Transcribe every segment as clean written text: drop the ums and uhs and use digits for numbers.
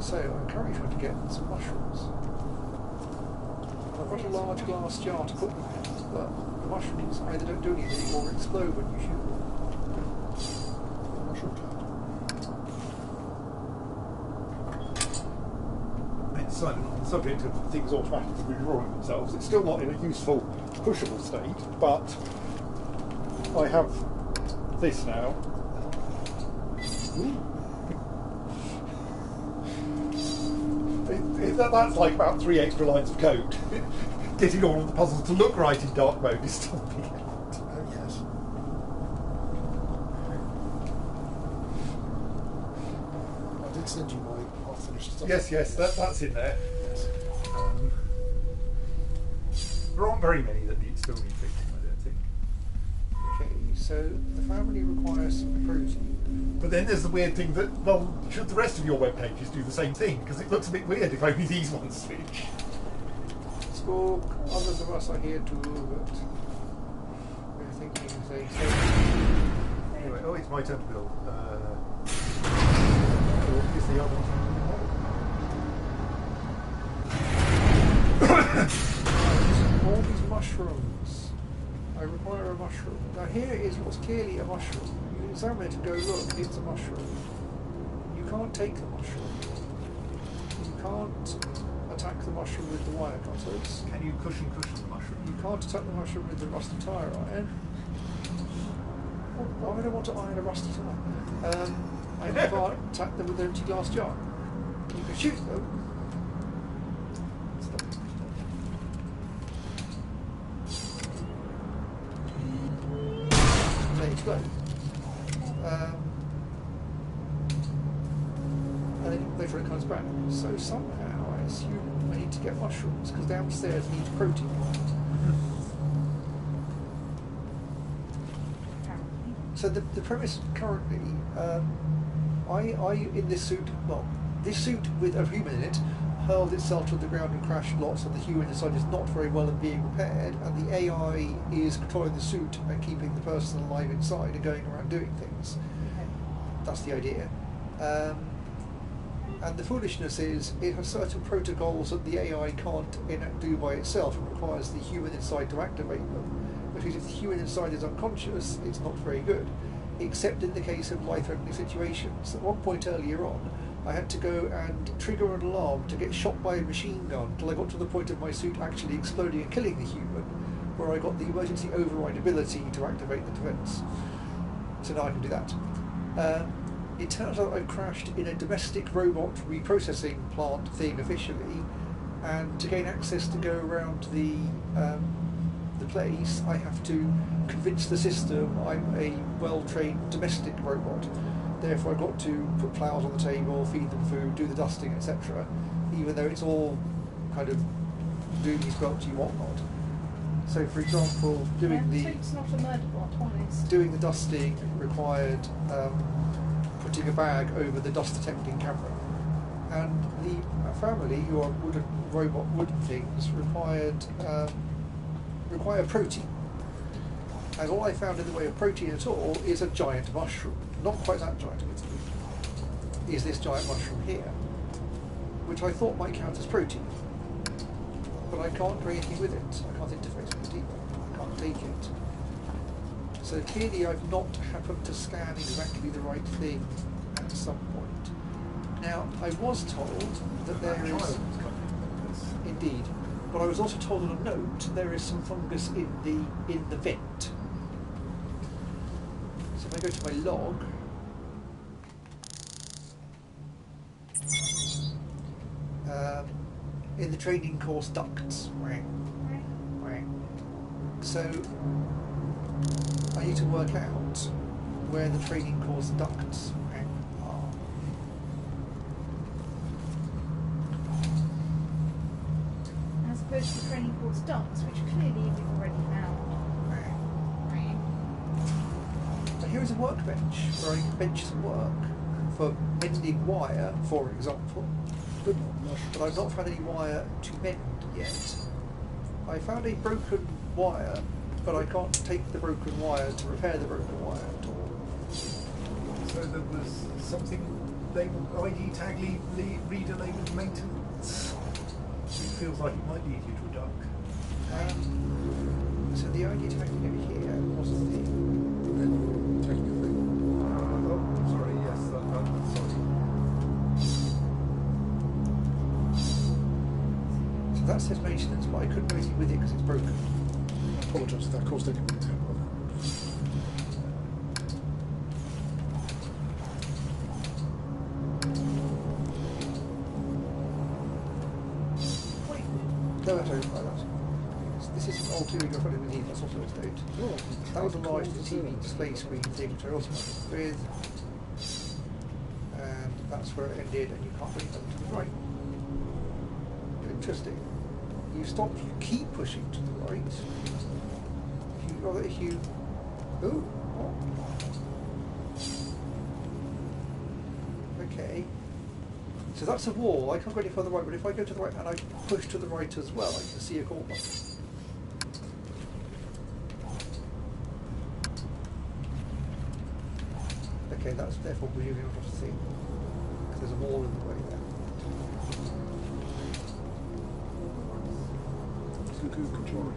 So I'm currently trying to get some mushrooms. I've got a large glass jar to put them in, but the mushrooms either don't do anything or explode when you shoot them. Mushroom cloud. It's on the subject of things automatically redrawing themselves. It's still not in a useful, pushable state, but I have this now. That's like about 3 extra lines of code. Getting all of the puzzles to look right in dark mode is still big. Oh yes. I did send you my half-finished stuff. Yes, that's in there. Yes. There aren't very many that need still need fixing, I don't think. Okay, so the family requires some protein. But then there's the weird thing that, well, should the rest of your web pages do the same thing? Because it looks a bit weird if only these ones switch. Sqook, others of us are here too, but we're thinking of saying so. Anyway, oh, it's my turn to build. What is the other one? All these mushrooms. I require a mushroom. Now here is what's clearly a mushroom. You examine it and go, look, it's a mushroom. You can't take the mushroom. You can't attack the mushroom with the wire cutters. Can you cushion the mushroom? You can't attack the mushroom with the rusty tire iron. Why would I want to iron a rusty tire? I can't attack them with an empty glass jar. You can shoot them. They explode. And then later it comes back. So somehow I assume I need to get mushrooms because downstairs needs protein. So the premise currently, I in this suit, well, this suit with a human in it hurled itself to the ground and crashed lots, and the human inside is not very well and being repaired, and the AI is controlling the suit and keeping the person alive inside and going around doing things. That's the idea. And the foolishness is it has certain protocols that the AI can't do by itself and requires the human inside to activate them. Because if the human inside is unconscious, it's not very good, except in the case of life-threatening situations. At one point earlier on, I had to go and trigger an alarm to get shot by a machine gun till I got to the point of my suit actually exploding and killing the human, where I got the emergency override ability to activate the defence. So now I can do that. It turns out I've crashed in a domestic robot reprocessing plant thing officially, and to gain access to go around the place, I have to convince the system I'm a well-trained domestic robot. Therefore I've got to put ploughs on the table, feed them food, do the dusting, etc. Even though it's all kind of doomy squelchy whatnot. So for example, doing the dusting required putting a bag over the dust detecting camera. And the family, who are wooden things, require protein. And all I found in the way of protein at all is a giant mushroom. Not quite that giant, is this giant mushroom here, which I thought might count as protein. But I can't do anything with it. I can't interface with it either. I can't take it. So clearly I've not happened to scan exactly the right thing at some point. Now, I was told that there is... Indeed. But I was also told on a note there is some fungus in the vent. So if I go to my log, in the training course ducts, so I need to work out where the training course ducts are. As opposed to the training course ducts, which clearly you've already found. So here is a workbench where I can bench some work for mending wire, for example. But I've not found any wire to mend yet. I found a broken wire, but I can't take the broken wire to repair the broken wire at all. So there was something label ID tag reader labeled maintenance. It feels like it might lead you to a duck. So the ID tag over here was the Then taking a thing. Oh, sorry. Yes, sorry. so that says maintenance, but I couldn't do anything with it because it's broken. I apologise if that caused anyone to have one. No, that's over by that. This isn't all too good for it with that's also a state. Oh, That would enlarge the TV display screen thing, which I also went with. And that's where it ended, and you can't bring them to the right. Interesting. You keep pushing to the right. If you oh, okay. So that's a wall. I can't go any further right, but if I go to the right and I push to the right as well, I can see a corner. Okay, that's therefore presumably not a thing, because there's a wall in the way there. Sqook control.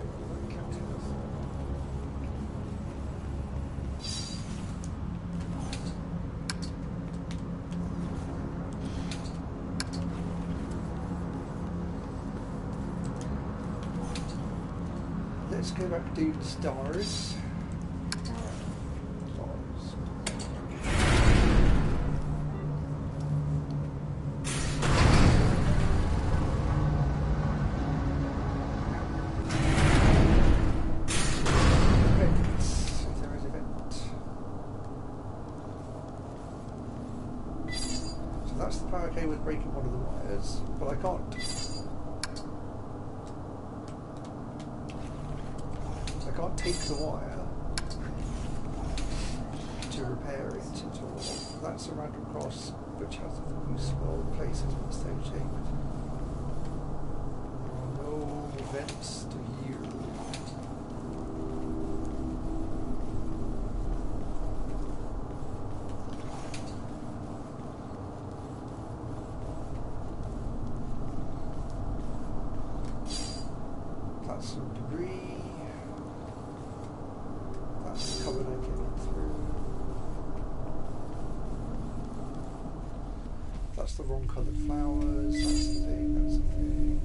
Let's go back to stars. Breaking one of the wires, but I can't take the wire to repair it at all. That's a random cross which has useful places in the stage shape. There are no vents to view. That's some debris. That's the cupboard I came through. That's the wrong coloured flowers. That's the thing. That's the thing.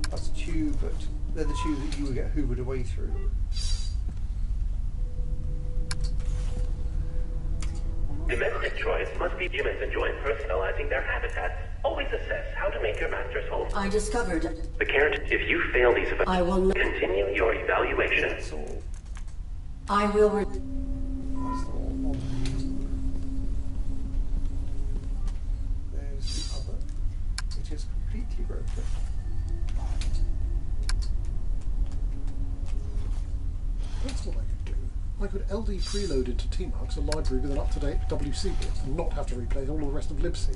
That's a tube, but they're the tubes that you would get hoovered away through. Domestic choice must be humans enjoy personalizing their habitats. Always assess how to make your master's home. I discovered. The carrot, if you fail these I will not continue your evaluation. That's all. I will. That's the one. There's the other, which is completely broken. That's what I could do. I could LD preload into Tmux a library with an up-to-date WC book and not have to replace all the rest of libc.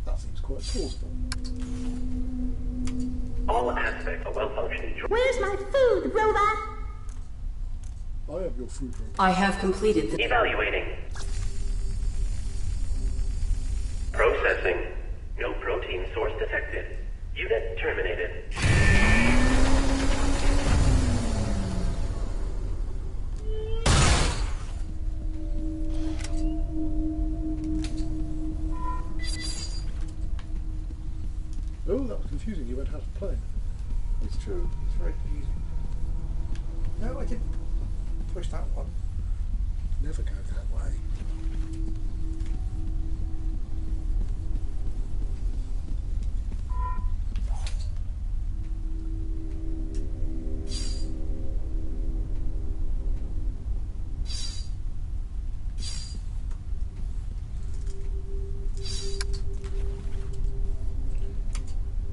That seems quite plausible. All aspects of well-functioning. Where's my food, robot? I have your food robot. I have completed the. Evaluating. Processing. No protein source detected. Unit terminated. Oh, that was confusing. You went out of plane. It's true. It's very confusing. No, I didn't push that one. Never go that way.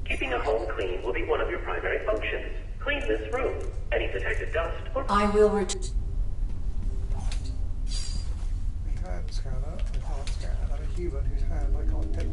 Keeping a home clean will be one of your primary functions. Clean this room. Any detected dust or... I will return. A hand scanner, I can't scan, and a human whose hand I can't take.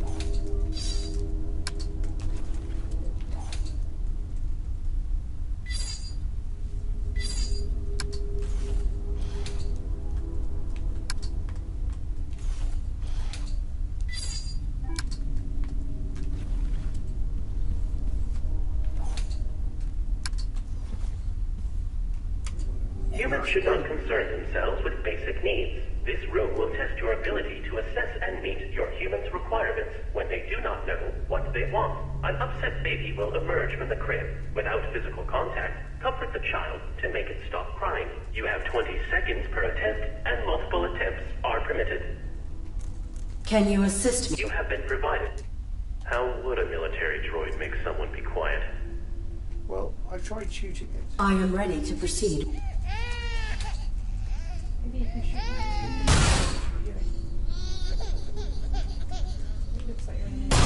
Humans should not concern themselves with basic needs. This room will test your ability to assess and meet your human's requirements when they do not know what they want. An upset baby will emerge from the crib. Without physical contact, comfort the child to make it stop crying. You have 20 seconds per attempt, and multiple attempts are permitted. Can you assist me? You have been provided. How would a military droid make someone be quiet? Well, I've tried shooting it. I am ready to proceed. Maybe you can shoot it. It looks like you're in there.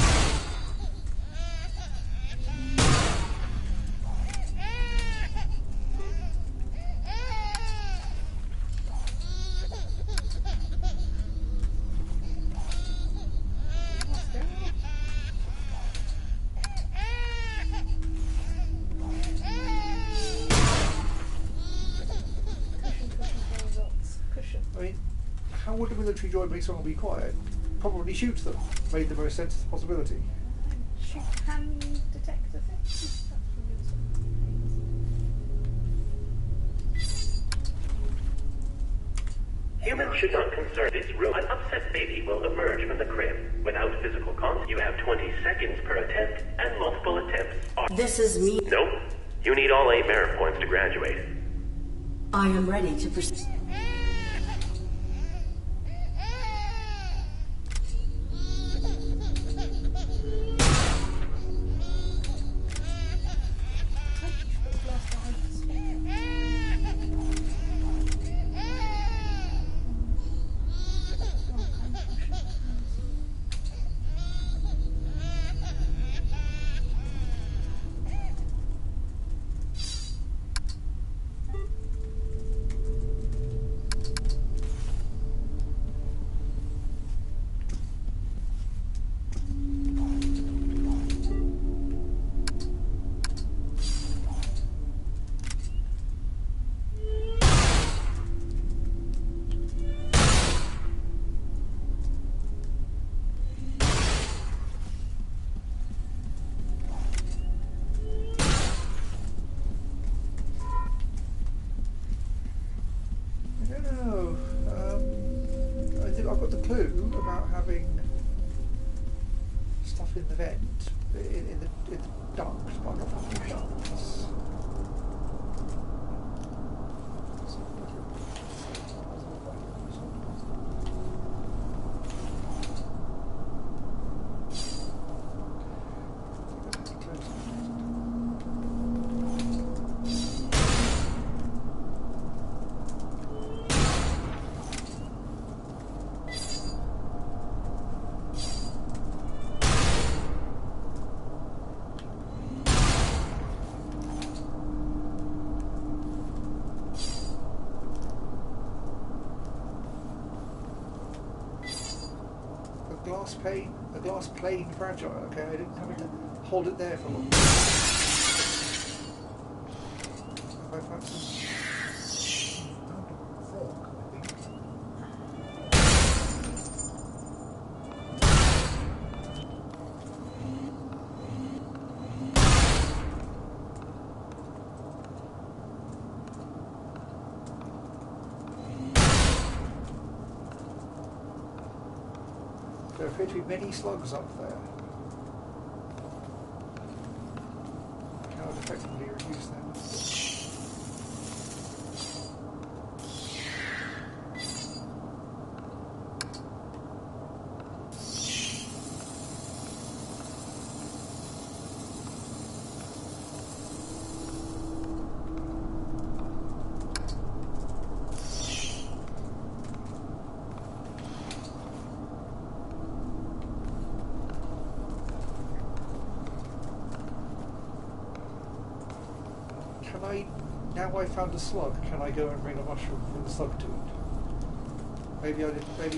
What's going on? Cushion. I mean, how would a military droid make someone be quiet? Probably shoot them. Made the most sense of the possibility. Shoot hand detector thing. That's probably Humans should not concern this room. An upset baby will emerge from the crib. Without physical contact, you have 20 seconds per attempt, and multiple attempts are... This is me. Nope. You need all 8 merit points to graduate. I am ready to proceed. I've got the clue about having stuff in the vent, in the duct, but not from the ducts. A glass plane fragile. Okay, I didn't have to hold it there for long. Have I found some? Frog, I think. There appear to be many slugs up there. I cannot effectively reduce them. Now I found a slug, can I go and bring a mushroom from the slug to it? Maybe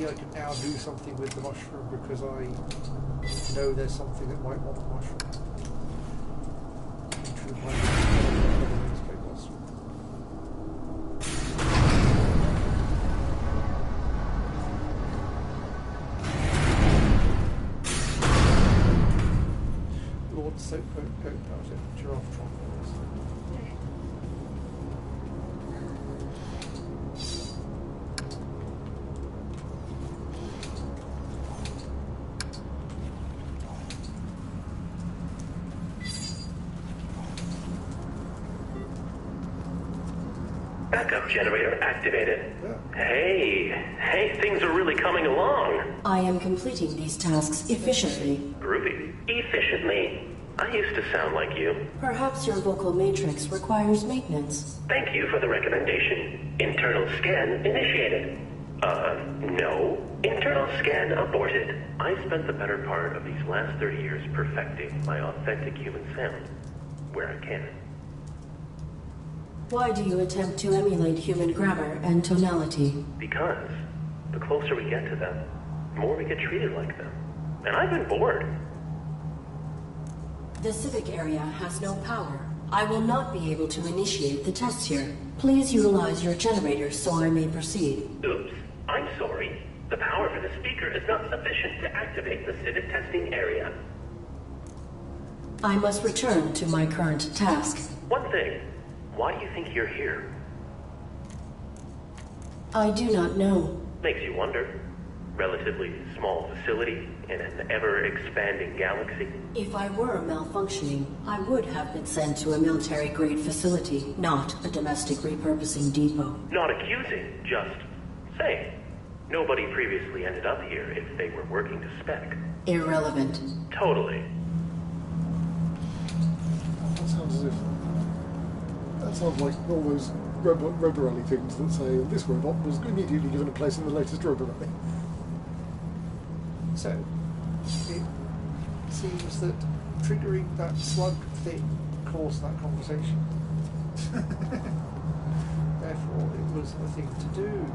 I can now do something with the mushroom because I know there's something that might want the mushroom. Lord Soap Coat, that was it, giraffe trunk. Backup generator activated. Yeah. Hey, things are really coming along. I am completing these tasks efficiently. Groovy. Efficiently. I used to sound like you. Perhaps your vocal matrix requires maintenance. Thank you for the recommendation. Internal scan initiated. No. Internal scan aborted. I spent the better part of these last 30 years perfecting my authentic human sound, where I can. Why do you attempt to emulate human grammar and tonality? Because the closer we get to them, the more we get treated like them. And I've been bored. The civic area has no power. I will not be able to initiate the tests here. Please utilize your generator so I may proceed. Oops. I'm sorry. The power for the speaker is not sufficient to activate the civic testing area. I must return to my current task. One thing. Why do you think you're here? I do not know. Makes you wonder. Relatively small facility in an ever-expanding galaxy. If I were malfunctioning, I would have been sent to a military-grade facility, not a domestic repurposing depot. Not accusing, just saying. Nobody previously ended up here if they were working to spec. Irrelevant. Totally. That sounds as if... That sounds like all those Roborally things that say this robot was immediately given a place in the latest Roborally. So, it seems that triggering that slug thing caused that conversation. Therefore, it was a thing to do.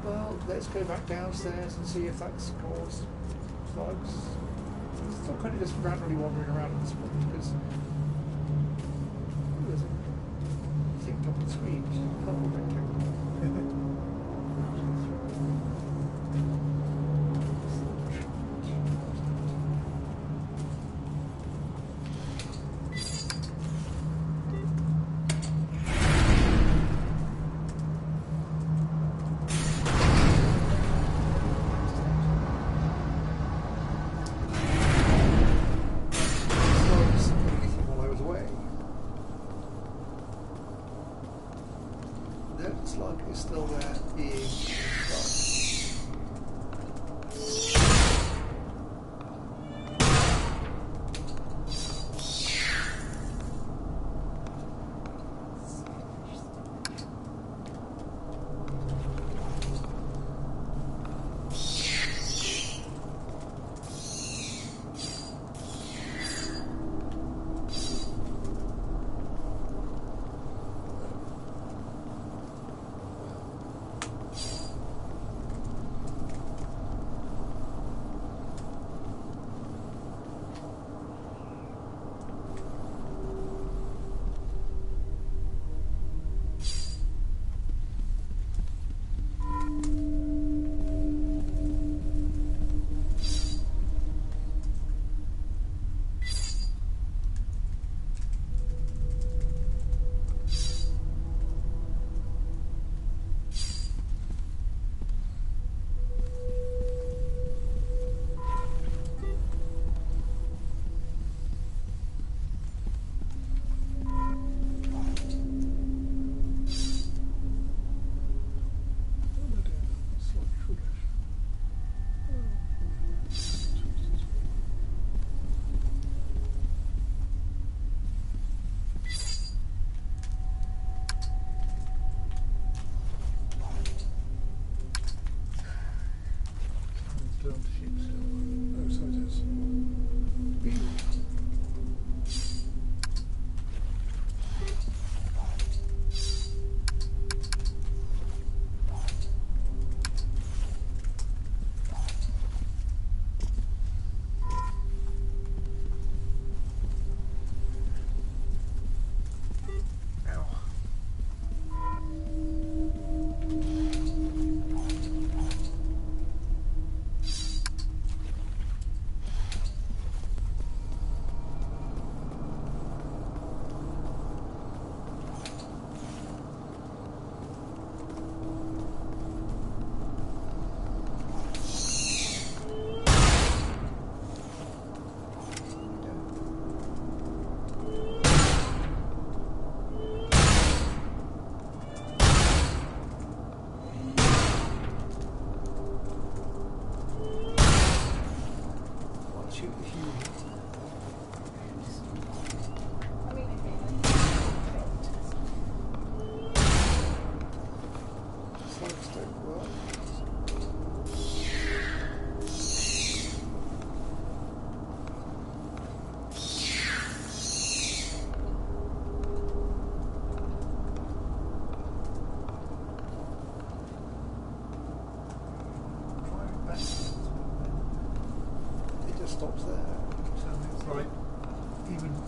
Well, let's go back downstairs and see if that's caused slugs. Still kind of just randomly wandering around at this point because there's a thing up on the screen. Purple rectangle. Slug is still there being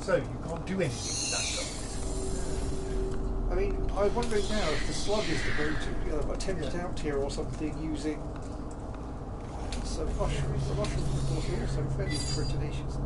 So you can't do anything with that stuff. I mean, I'm wondering now if the slug is the go-to. Attempt it out here or something using some mushrooms. The mushrooms, of course, are also fairly proteinaceous.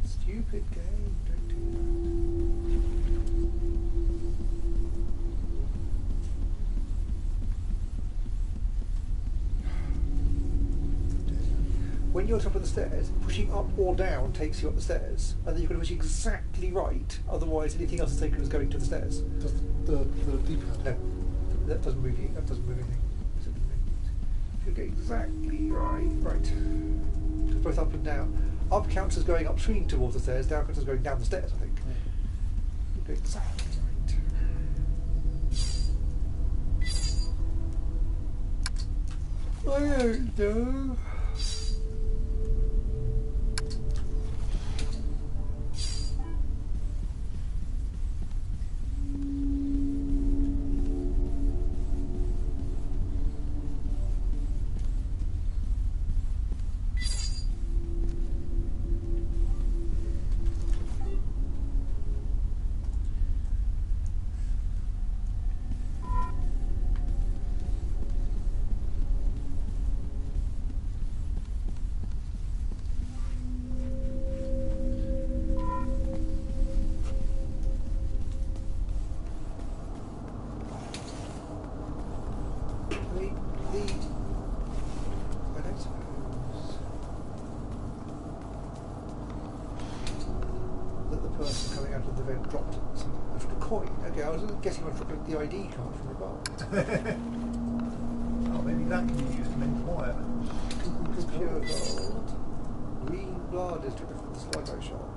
Stupid game, don't do that. When you're top of the stairs, pushing up or down takes you up the stairs, and then you've got to push exactly right, otherwise anything else is taken as going to the stairs. Does the D-pad? No, that doesn't move you, that doesn't move anything. If you get exactly right. Both up and down. Up counts as going upstream towards the stairs, down counts as going down the stairs, I think. You go exactly right. I don't know. Guessing I've dropped the ID card from the bar. Oh, maybe that can be used to inquire. Pure gold. Green blood is driven from the slug I shot.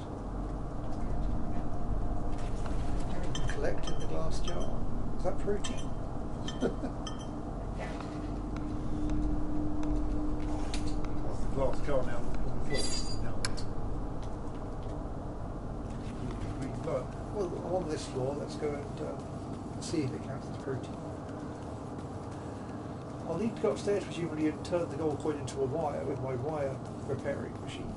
Collect in the glass jar. Is that protein? What's the glass jar now on the floor? Now. Green blood. Well, I'm on this floor. Let's go and see if it counts as protein. I'll need to go upstairs presumably and turn the gold coin into a wire with my wire repairing machine.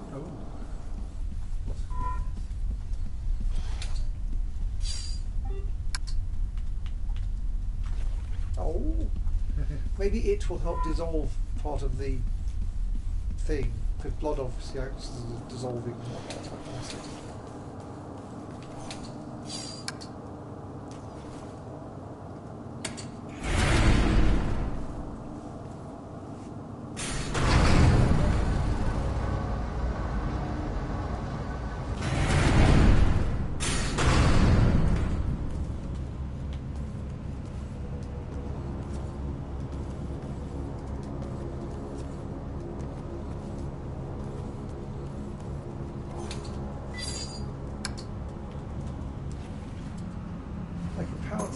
Oh, maybe it will help dissolve part of the thing, because blood obviously acts as a dissolving.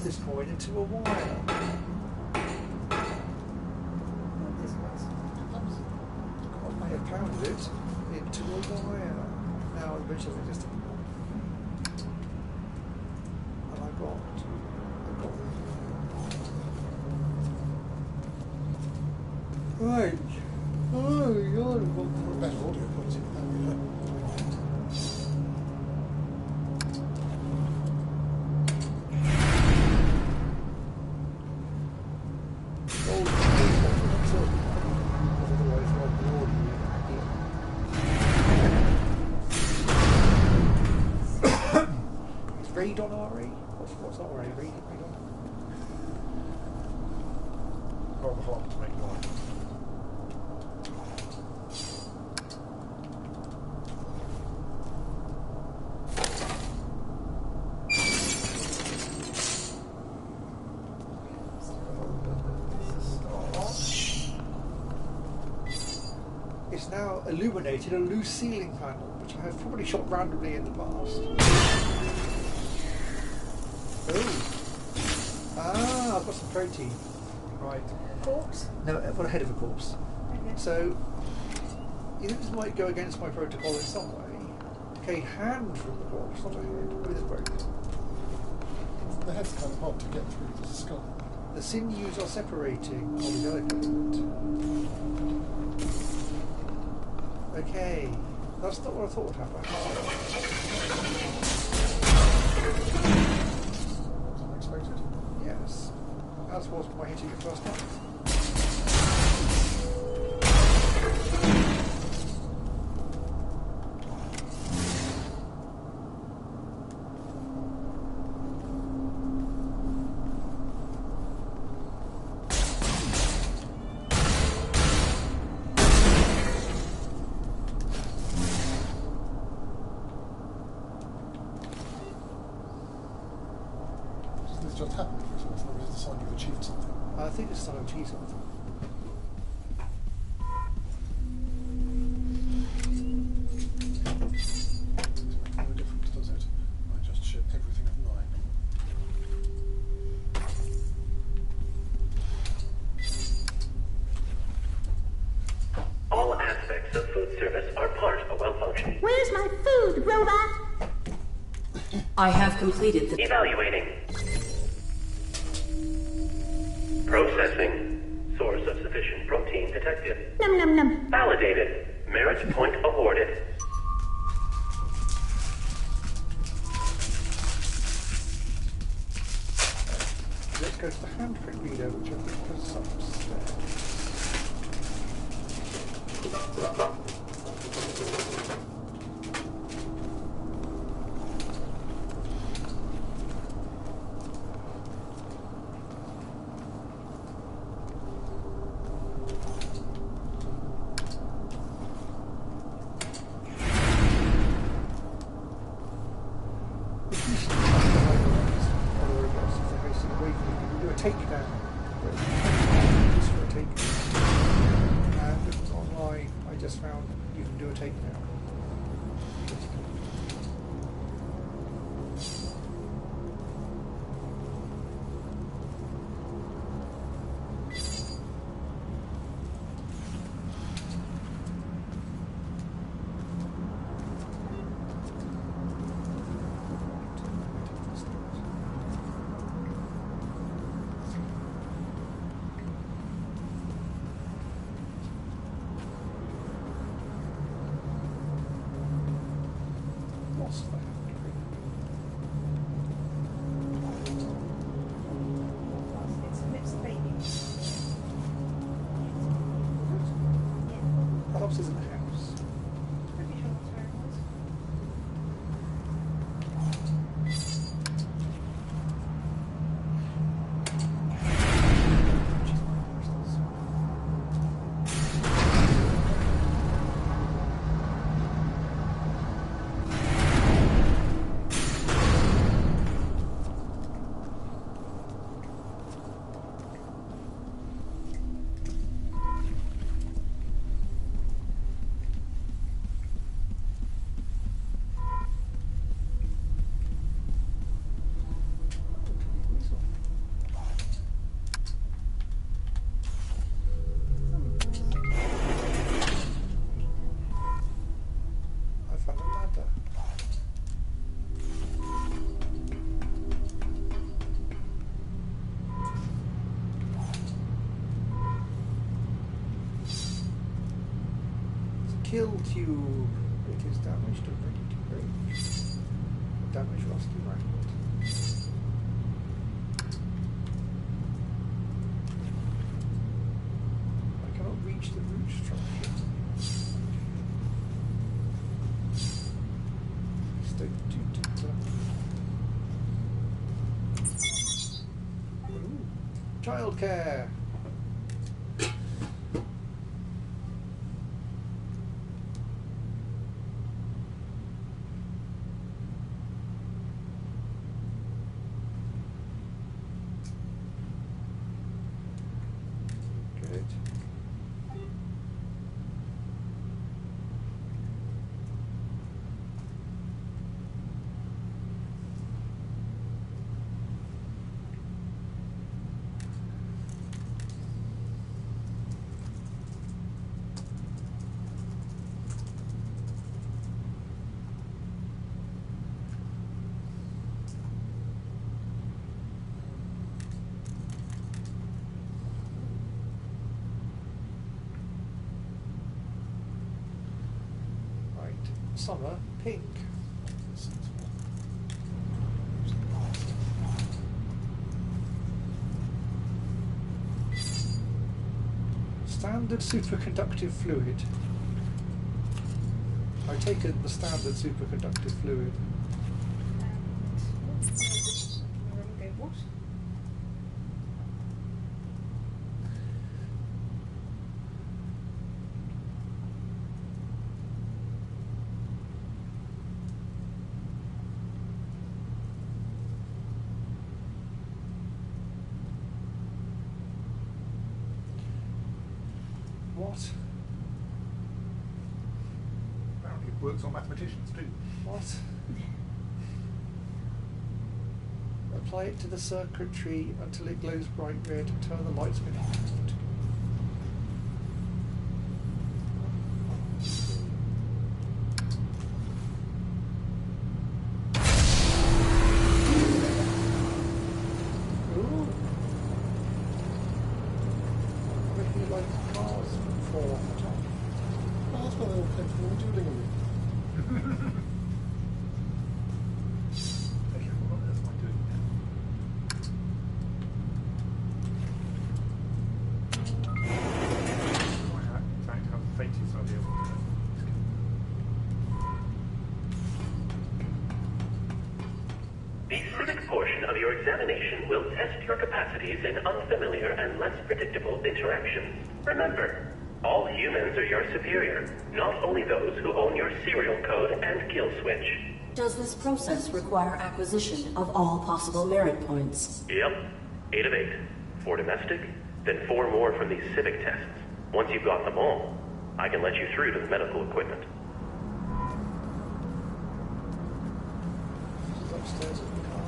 This coin into a wire. I may have pounded it into a wire. Now the bridge doesn't exist anymore. And I got right. Oh God, I've got Better audio quality than that, yeah. read on RE? What's RE? Read on? Rather hard to make noise. It's now illuminated a loose ceiling panel, which I have probably shot randomly in the past. Oh. Ah, I've got some protein. Right. Corpse? No, I've got a head of a corpse. Okay. So, you think this might go against my protocol in some way? Okay, hand from the corpse, not a head. Maybe this broke. The head's kind of hard to get through. There's a skull. The sinews are separating. Oh, we delicate. Okay, that's not what I thought would happen. Was unexpected. Yes, as was my hitting it first time. This just happened for Christmas, or is it a sign you've achieved something? I think it's time to cheese something. Doesn't make no difference, does it? I just ship everything at 9. All aspects of food service are part of well-functioning. Where's my food, robot? I have completed the... Evaluating. Processing. Source of sufficient protein detected. Num num num. Validated. Merit point awarded. Let's go to the handprint reader, which I think was upstairs. Takedown. Just for a takedown. And it was online. I just found you can do a takedown. Lost the handprint. It's a mixed baby. Yeah. That upstairs in the house. Pretty sure that's where it was. I found a ladder. It's a kill tube. It is damaged and ready to break. Damaged rusty magnet. I cannot reach the root structure. Stay tuned to the Childcare. Good. Right. Summer, pink. Standard superconductive fluid. I take it the standard superconductive fluid. What? What? Apparently it works on mathematicians too. What? Apply it to the circuitry until it glows bright red. Turn the lights when moved. Ooh. I reckon you like cars fall off the top. Well, that's what they all came from the doodling of me. Okay, what on earth am I doing now? In fact, how faintest I'll be able to. The civic portion of your examination will test your capacities in unfamiliar and less predictable interactions. Remember, all humans are your superior, not only those who own your serial code and kill switch. Does this process require acquisition of all possible merit points? Yep, 8 of 8. 4 domestic, then 4 more from these civic tests. Once you've got them all, I can let you through to the medical equipment. This is upstairs at the car.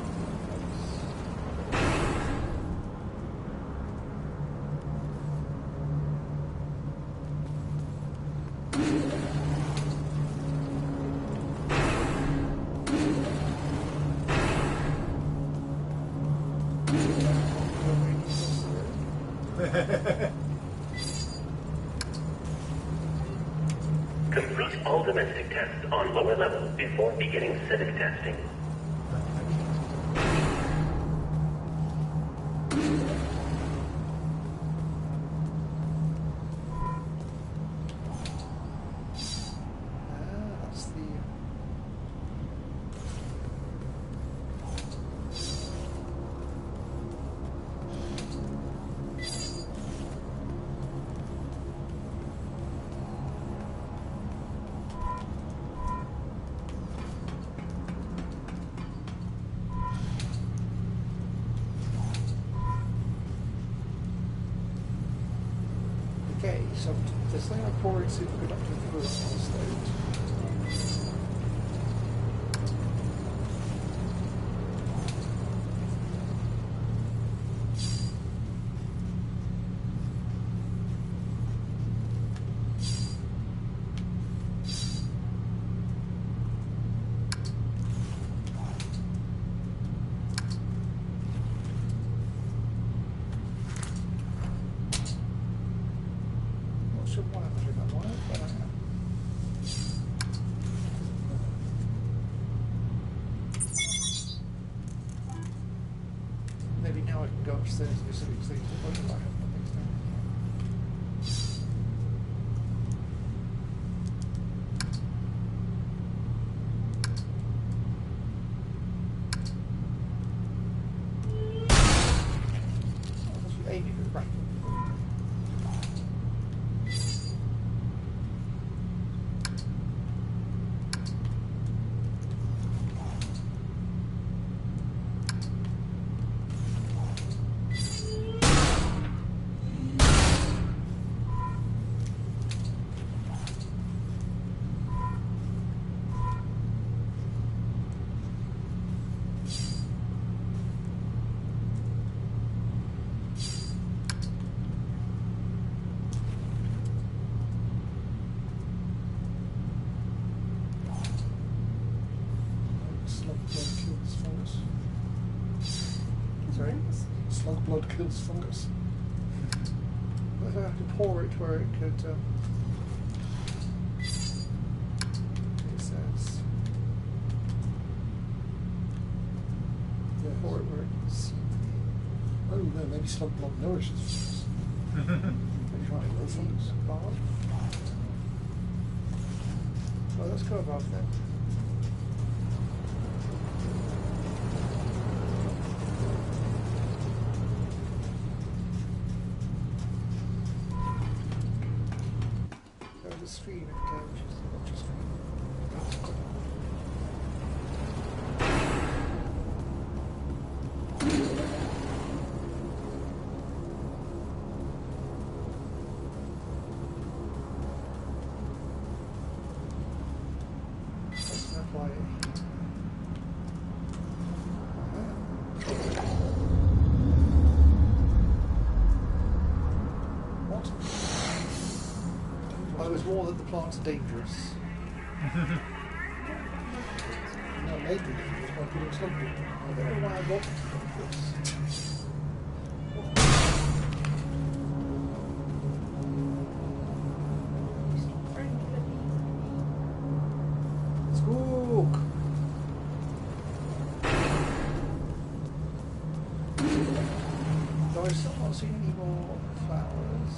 Complete all domestic tests on lower level before beginning civic testing. That's the. Okay, so this thing I'm pouring superconductive fluid on the stage. Not sure why I'm doing that one, but I am. Maybe now I can go upstairs and do some of these things. But I have nothing to do. Oh, that's Slug blood kills fungus. But I have to pour it where it could. It says. Yeah. Pour it where it can see. Oh no, maybe slug blood nourishes fungus. Maybe trying to grow fungus. Above. Oh, let's go above then. There's a stream in there, which is not just What? I was more that the plants are dangerous. No, maybe dangerous by putting slug blood. I don't know why I got dangerous. Squawk! Though I've still not seen any more flowers.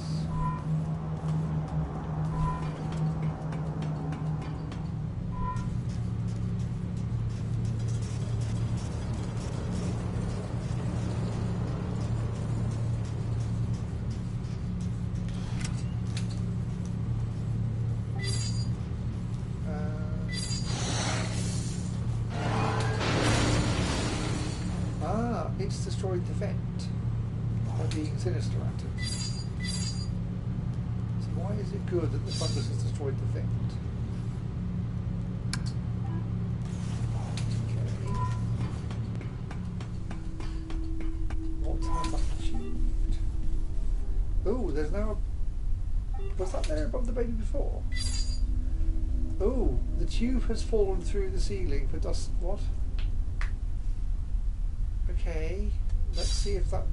It's destroyed the vent by being sinister at it. So why is it good that the fungus has destroyed the vent? Okay. What has that achieved? Oh, there's now a... Was that there above the baby before? Oh, the tube has fallen through the ceiling for dust... What? Okay, let's see if that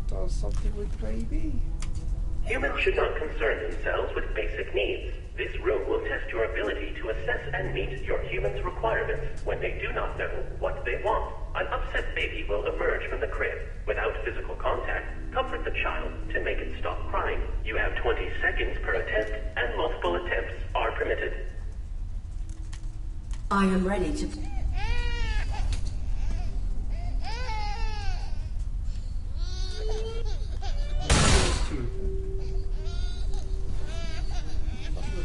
does something with the baby. Humans should not concern themselves with basic needs. This room will test your ability to assess and meet your humans' requirements when they do not know what they want. An upset baby will emerge from the crib. Without physical contact, comfort the child to make it stop crying. You have 20 seconds per attempt, and multiple attempts are permitted. I am ready to...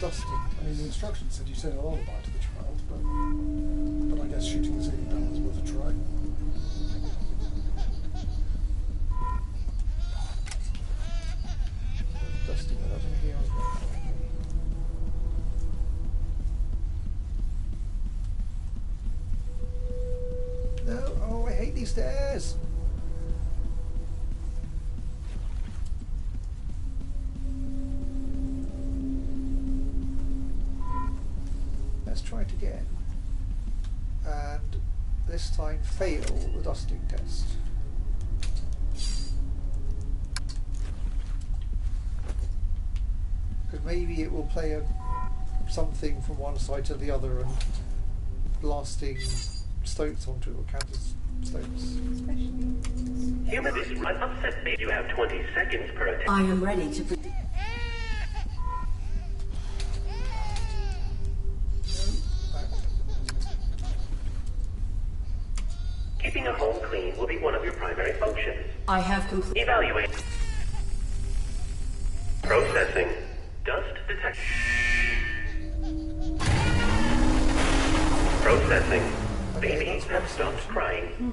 Dusting. I mean, the instructions said you say a lullaby to the child, but I guess shooting the ceiling down is worth a try. Dusting without any hearing. No, oh, I hate these stairs. Let's try it again, and this time fail the dusting test. Because maybe it will play something from one side to the other and blasting stoats onto it, or counter stoats. Human is an upset baby. You have 20 seconds per attempt. I am ready to... Keeping a home clean will be one of your primary functions. I have completed... Evaluate. Processing. Dust detection. Processing. Baby has stopped crying.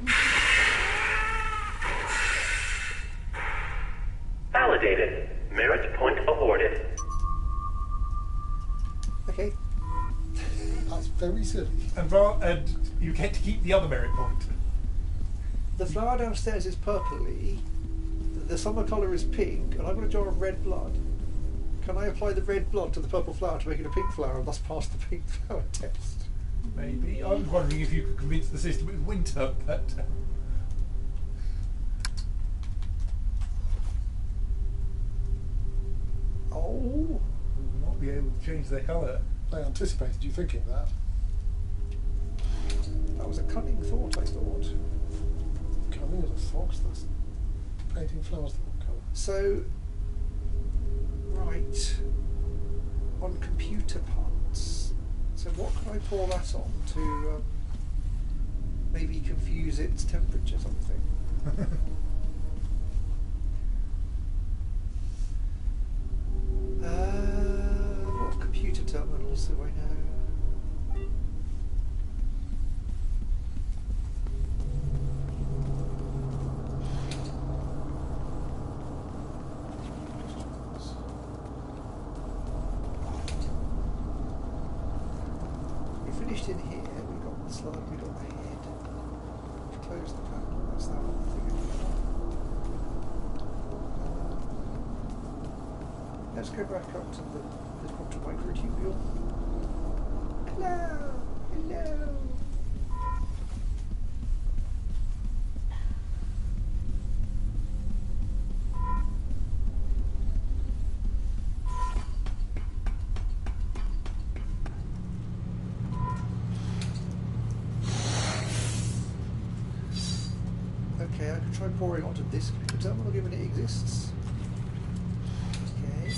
Validated. Merit point awarded. Okay. That's very silly. And you get to keep the other merit point. The flower downstairs is purpley, the summer colour is pink, and I've got a jar of red blood. Can I apply the red blood to the purple flower to make it a pink flower and thus pass the pink flower test? Maybe. I was wondering if you could convince the system it was winter, but... change their colour. They anticipated you thinking that. That was a cunning thought, I thought. Coming as a fox, that's painting flowers the wrong colour. So, right, on computer parts. So what can I pour that on to maybe confuse its temperature, something? What computer terminals do I know? We finished in here, we got the slide, we got the head. We've closed the panel, that's that one thing. Let's go back up to the quantum microtubule. Hello! Hello! Okay, I can try pouring onto this computer terminal given it exists. Okay.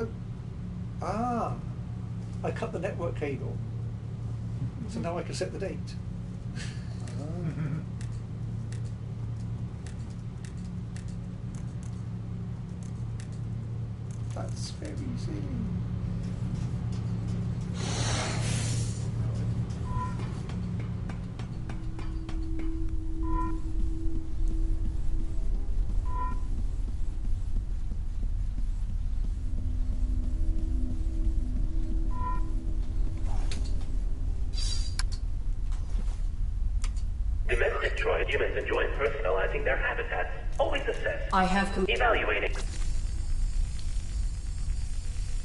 Oh. Ah! I cut the network cable. So now I can set the date. That's very silly. Domestic droid humans enjoy personalizing their habitats. Always assess. I have Evaluating.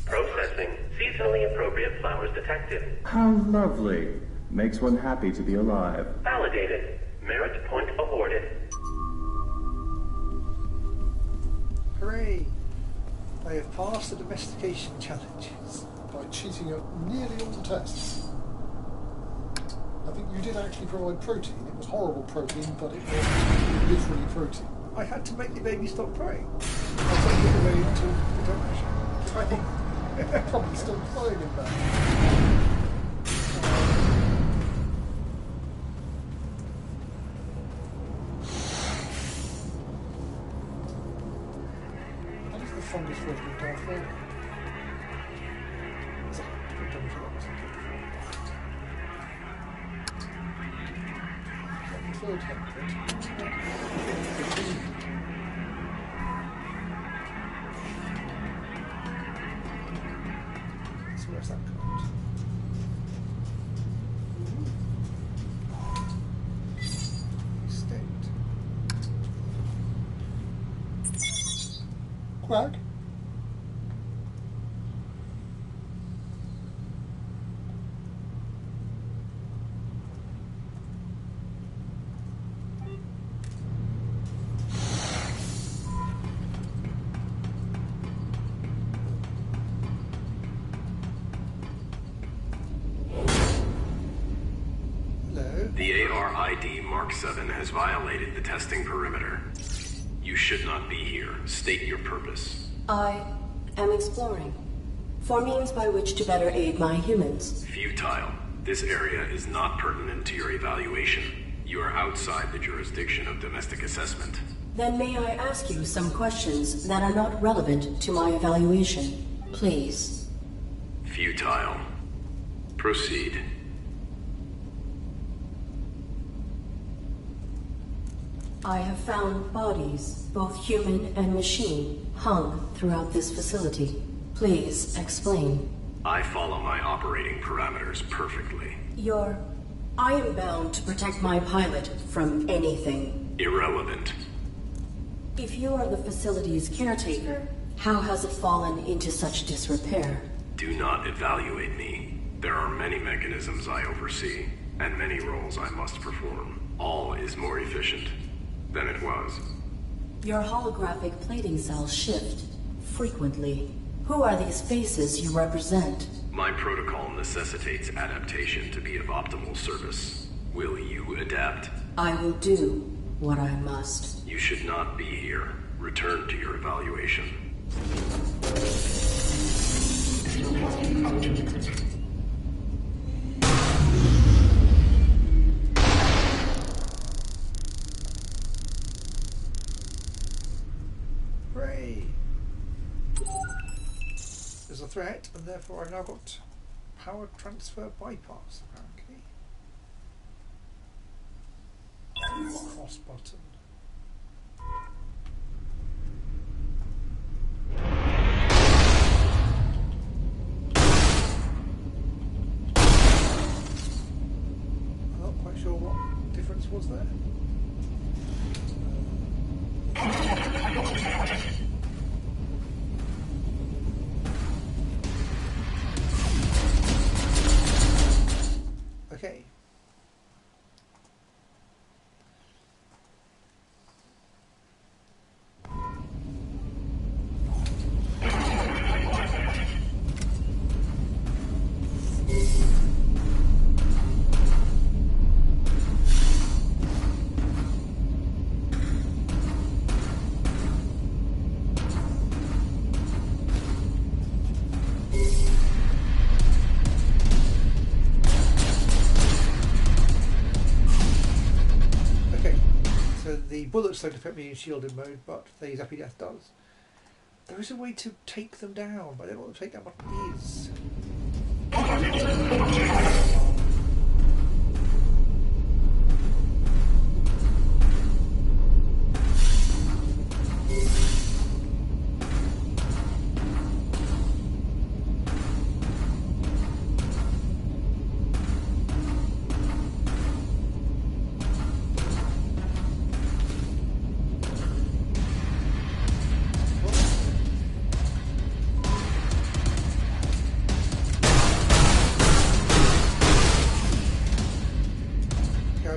Processing. Seasonally appropriate flowers detected. How lovely. Makes one happy to be alive. Validated. Merit point awarded. Hooray! I have passed the domestication challenges. By cheating at nearly all the tests. I think you did actually provide protein. It was horrible protein, but it was literally protein. I had to make the baby stop crying. I'll take it away until the donation. Probably still crying in that. That is the fungus version of Darth Vader. So, good job for that wasn't good. Third handprint. So where's that card? State. Quack. The ARID Mark 7 has violated the testing perimeter. You should not be here. State your purpose. I am exploring for means by which to better aid my humans. Futile. This area is not pertinent to your evaluation. You are outside the jurisdiction of domestic assessment. Then may I ask you some questions that are not relevant to my evaluation, please? Futile. Proceed. I have found bodies, both human and machine, hung throughout this facility. Please explain. I follow my operating parameters perfectly. I am bound to protect my pilot from anything. Irrelevant. If you are the facility's caretaker, how has it fallen into such disrepair? Do not evaluate me. There are many mechanisms I oversee, and many roles I must perform. All is more efficient. than it was. Your holographic plating cells shift frequently. Who are these faces you represent? My protocol necessitates adaptation to be of optimal service. Will you adapt? I will do what I must. You should not be here. Return to your evaluation. Hooray! There's a threat, and therefore I've now got power transfer bypass, apparently. Cross button. I'm not quite sure what difference was there. Okay. The bullets don't affect me in shielded mode, but the Zappy Death does. There is a way to take them down, but I don't know what the takedown button is.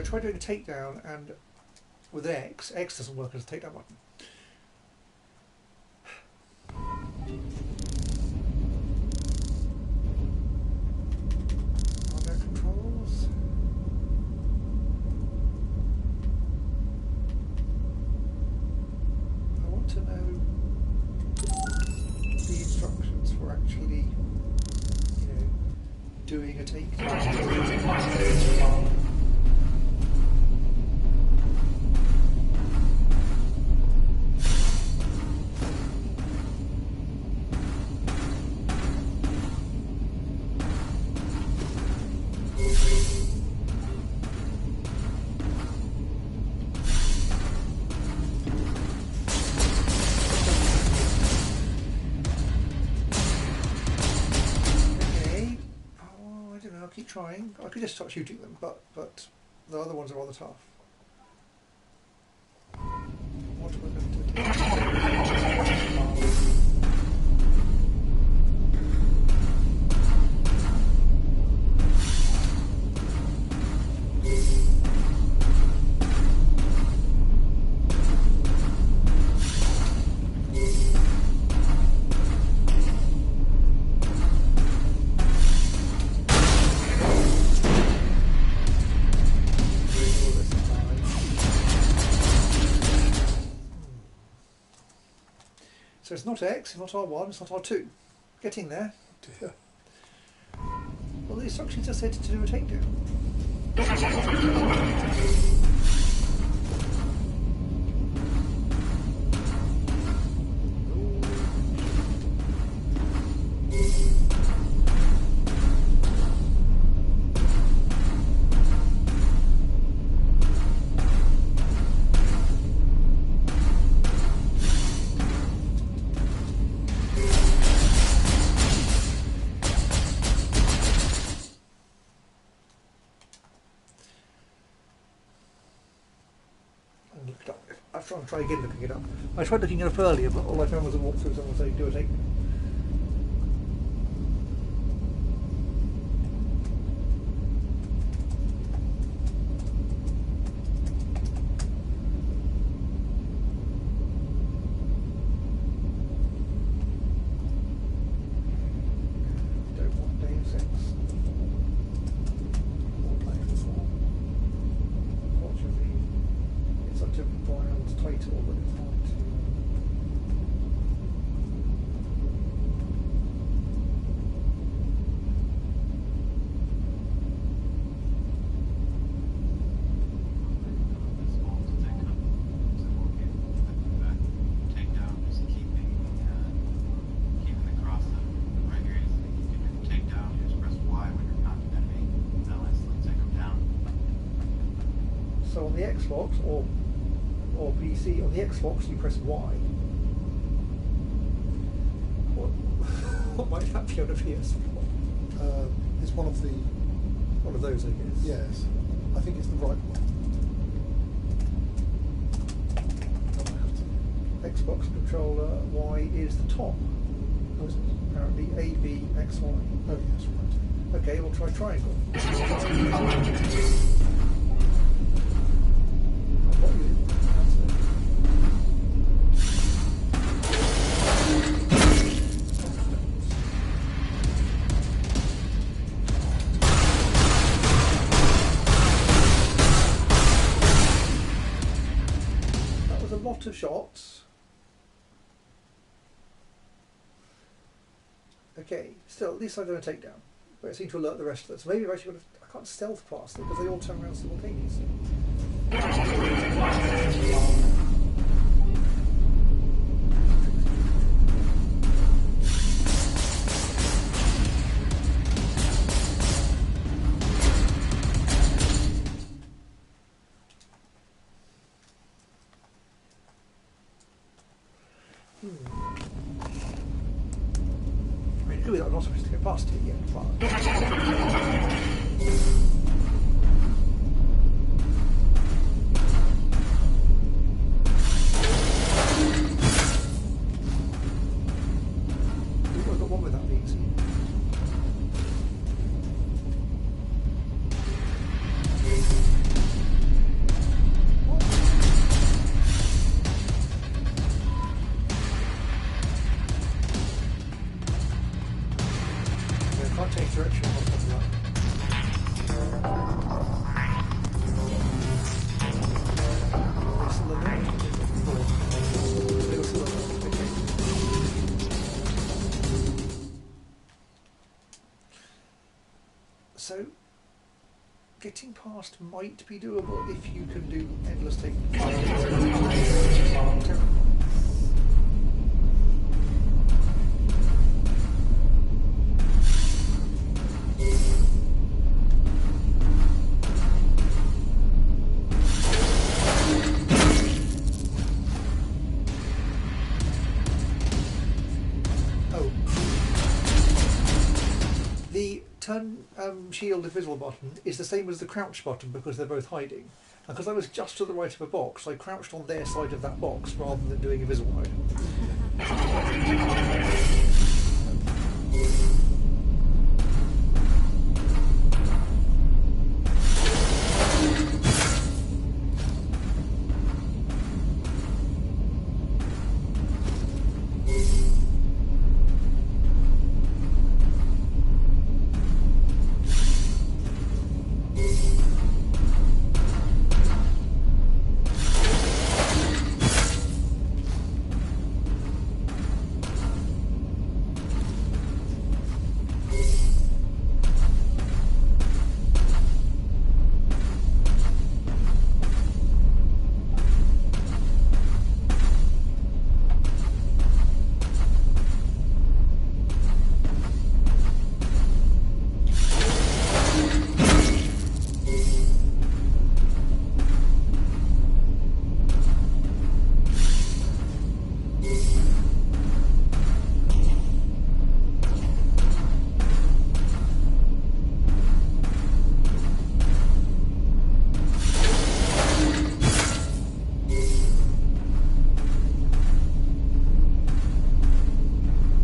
Try doing a takedown, and with X doesn't work as a takedown button. Are there controls? I want to know the instructions for actually, doing a takedown. Keep trying. I could just start shooting them, but the other ones are rather tough. What am I going to do? So it's not X, it's not R1, it's not R2. Getting there. Dear. Well, the instructions are said to do a takedown. I'll try again looking it up. I tried looking it up earlier, but all I found was a walkthrough. Someone saying do a take. on the Xbox or PC, on the Xbox you press Y. What might that be on a PS4? It's one of the... One of those, I guess. Yes. I think it's the right one. Xbox controller Y is the top. Oh, is it? Apparently A, B, X, Y. Oh, yes, right. Okay, we'll try triangle. That was a lot of shots. Okay, still, at least I've done a takedown. But it seemed to alert the rest of us. Maybe I've actually got to, I can't stealth past them because they all turn around simultaneously. I mean, clearly I'm not supposed to get past it yet, but... Ooh, I got one without these. I can't change direction on top of that. They're still in there. They're still in there. Okay. So, getting past might be doable if you can do endless take. Oh. The turn shield invisible button is the same as the crouch button because they're both hiding. And because I was just to the right of a box, I crouched on their side of that box rather than doing invisible mode.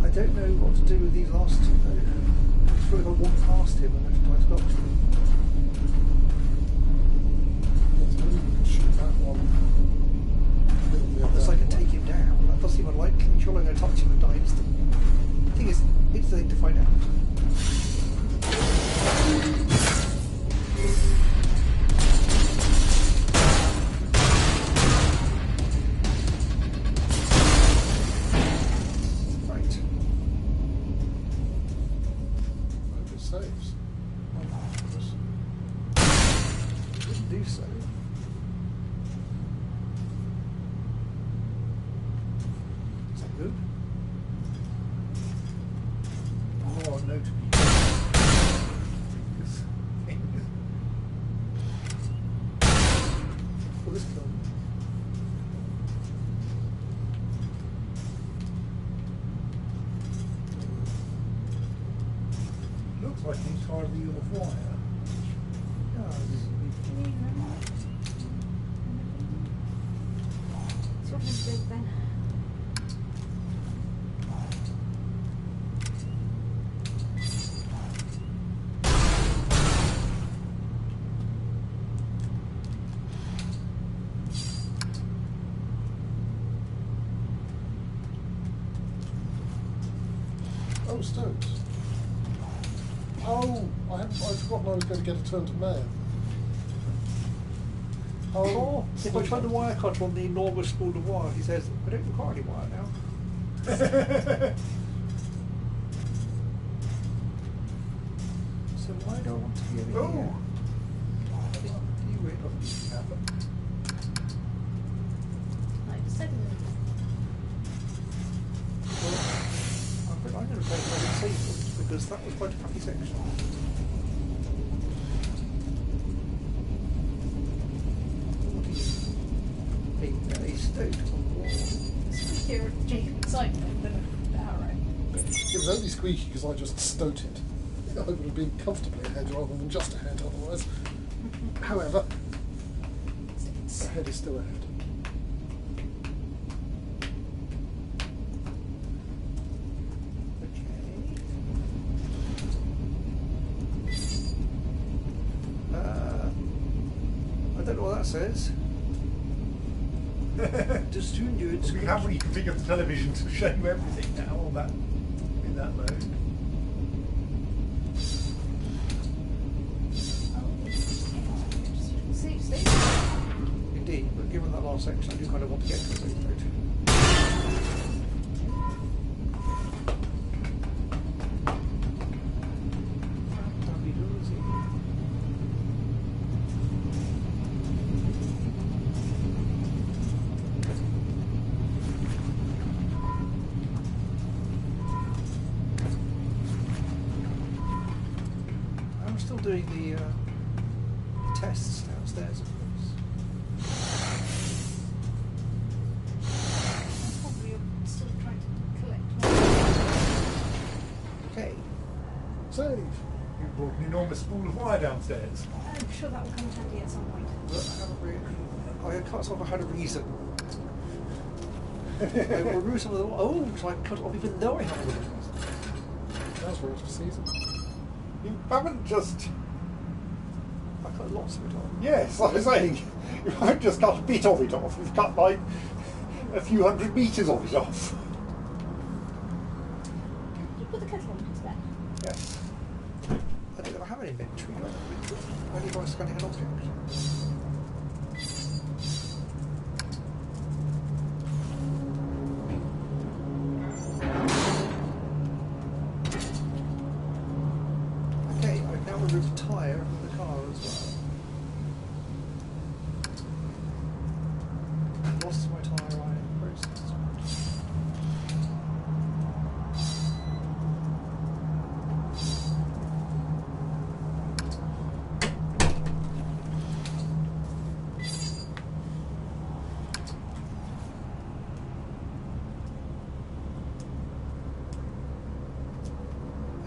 I don't know what to do with these last two though. It's probably got one past him and I've tried to go up to him. Shoot that one. Unless I can take him down. That does seem unlikely. Surely I'm going to touch him and die instantly. The thing is, it's the thing to find out. Right. Hope it saves. Didn't do so. Is that good? Oh, no to me. like an entire reel of wire. It's what is big then. Oh, stones. Oh, I'd forgotten I was going to get a turn to mayor. Oh, if I try the wire cutter on the enormous spool of wire, he says, I don't require any wire now. So why do I want to be over here? You wait on this happen. Like a second. I'm going to take my disabled because that was quite a crappy section. A stone on the wall. Here, Jacob cycling, but alright. It was only squeaky because I just stoat it. I would have been comfortably ahead rather than just ahead otherwise. However, ahead is still ahead. I don't know what that says. Just tune you. We have reconfigured the television to show you everything now on that, in that mode. Safe state. Indeed, but given that last section, I do kind of want to get to the safe state. I'm still doing the tests downstairs, of course. Probably still trying to collect Okay. Save. You brought an enormous spool of wire downstairs. I'm sure that will come in handy at some point. But I haven't really. I can't sort of had a reason. I will remove some of them. Oh, so I cut off even though I have a reason. That's for extra season. You haven't just... I cut lots of it off. Yes, I was saying, you haven't just cut a bit of it off, you've cut like a few hundred metres of it off. You put the kettle on instead. Yes. I don't ever have an inventory. Only by scanning an object. Okay, I've now removed a tyre from the car as well. Lost my tyre iron process.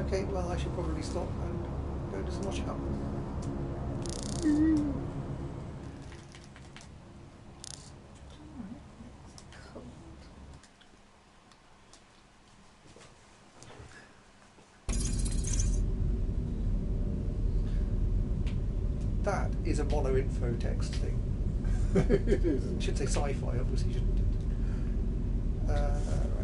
Okay, well I should probably stop and go do some washing up. That is a mono info text thing. It is. It should say sci-fi, obviously, shouldn't it? Right.